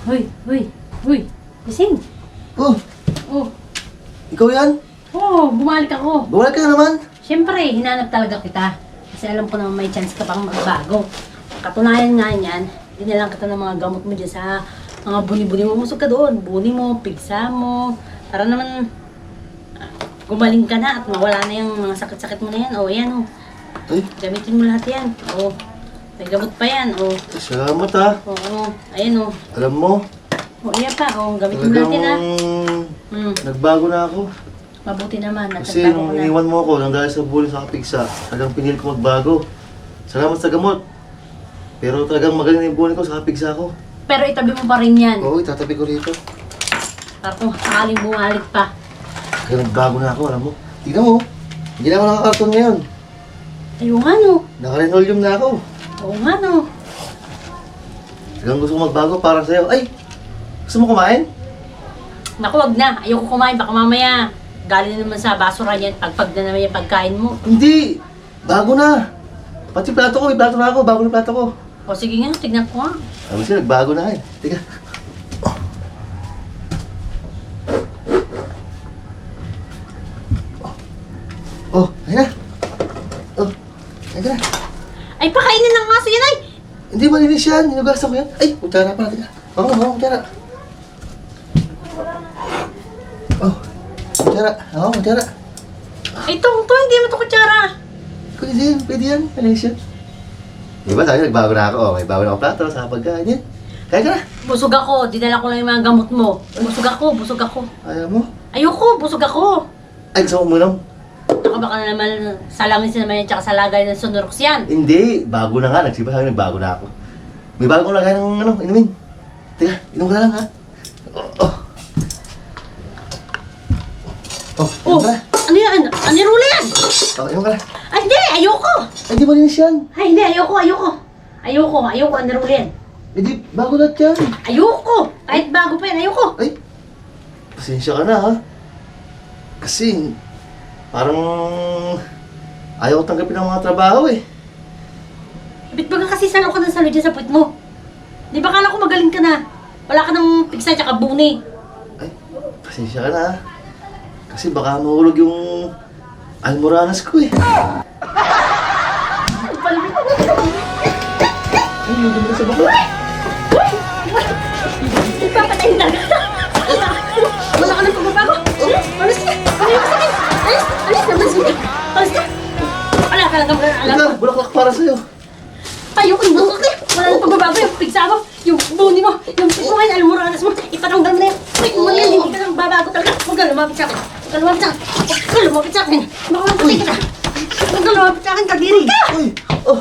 Hoy, hoy, hoy. Gising. Oh, Oh, ikaw yan? bumalik ako. Bumalik ka na naman. Siyempre, hinanap talaga kita. Kasi alam ko naman may chance ka pang magbago. Katunayan nga niyan, dinalang kita ng mga gamot mo dyan sa mga buni-buni mo. Musog ka doon. Buni mo, pigsa mo. Para naman gumaling ka na at mawala na yung mga sakit-sakit mo na yan. O, yan o. Ay, Gamitin mo lahat yan. O, may gamot pa yan. O, salamat ha. oo. Ayan o. Alam mo, O, iya pa. O, gamitin mo lahat yan ha. nagbago na ako. Mabuti naman. Kasi Nagtagbago nung ko na. iniwan mo ako, nang dahil sa bully sa kapigsa, talagang pinili ko magbago. Salamat sa gamot. Pero talagang magaling na yung bully ko sa kapigsa ko. Pero itabi mo pa rin yan. Oo, itatabi ko rito. Para kung sakaling bumalik pa. Kaya nagbago na ako, alam mo. Tignan mo, hindi na ako nakakarton ngayon. Ayaw nga no. Naka-linoleum na ako. Oo nga no. Talagang gusto ko magbago para sa'yo. Ay! Gusto mo kumain? Naku, wag na. Ayoko kumain. Baka mamaya galing naman sa basura yan. Pagpag na naman yung pagkain mo. Hindi! Bago na! Pati plato ko, may plato na ako. Bago na plato ko. O sige nga, tignan ko nga. Sabi siya, nagbago na eh. Teka. Oh, ayun na. Oh, ayun na. Ay, pakainin ng aso yan ay! Hindi malinis yan. Hinugasan ko yan. Ay, kutsara pala. Teka. Oo, kutsara. Oh, kutsara. Oo, kutsara. Ay, to, hindi mo to kutsara. Pwede yan. Malinis yan. Di ba sabi, nagbago na ako. Oh, may bago na ako plato sa pagkain yan. Kaya ka na. Busog ako. Dinala ko lang yung mga gamot mo. Busog ako. Ayaw mo? Ayoko, busog ako. Ay, gusto mo uminom? Baka baka na naman salamin naman yan tsaka sa lagay ng Sunrox yan. Hindi, bago na nga. Nagsiba sabi, nagbago na ako. May bago kong lagay ng inumin. Teka, inom ka na lang ha. Oh. Oh, Oh, inom ka na. ano yan? Ano yung rula yan? Oh, inom ka na. Ay, hindi! Ayoko! Ay, di malinis yan. Ay, hindi! Ayoko! Ayoko! Ano rula yan? Eh, di, bago na yan. Ayoko! Kahit bago pa yan, ayoko! Ay, pasensya ka na ha. Kasi, parang ayaw ko tanggapin ang mga trabaho eh. Ba't baga kasi salo ka ng salo dyan sa puwit mo? Di ba kala ko magaling ka na? Wala ka ng pigsa tsaka buni. Ay, pasensya ka na ha. Kasi baka mahulog yung almoranas ko eh. Ay, yung ganda sa bako. Ipapatayin na! Wala ka ng pagbabago! Alis ka! Alis ka! Alis naman sige! Alis ka! Wala ka lang naman alam Ika, mo! bulaklak para sa'yo. Ayoko yung bukak eh! Wala nang pagbabago yung pigsa mo! Yung buni mo! Yung pigsa almoranas mo! Ipatanggal mo na yan! Ay, mo yan! Hindi ka nang babago talaga! Huwag ka lumapit sa akin! Huwag ka lumapit sa akin! Huwag ka lumapit sa akin! Baka mamatay kita! Huwag ka lumapit sa akin! Kadiri ka! Uy! Oh!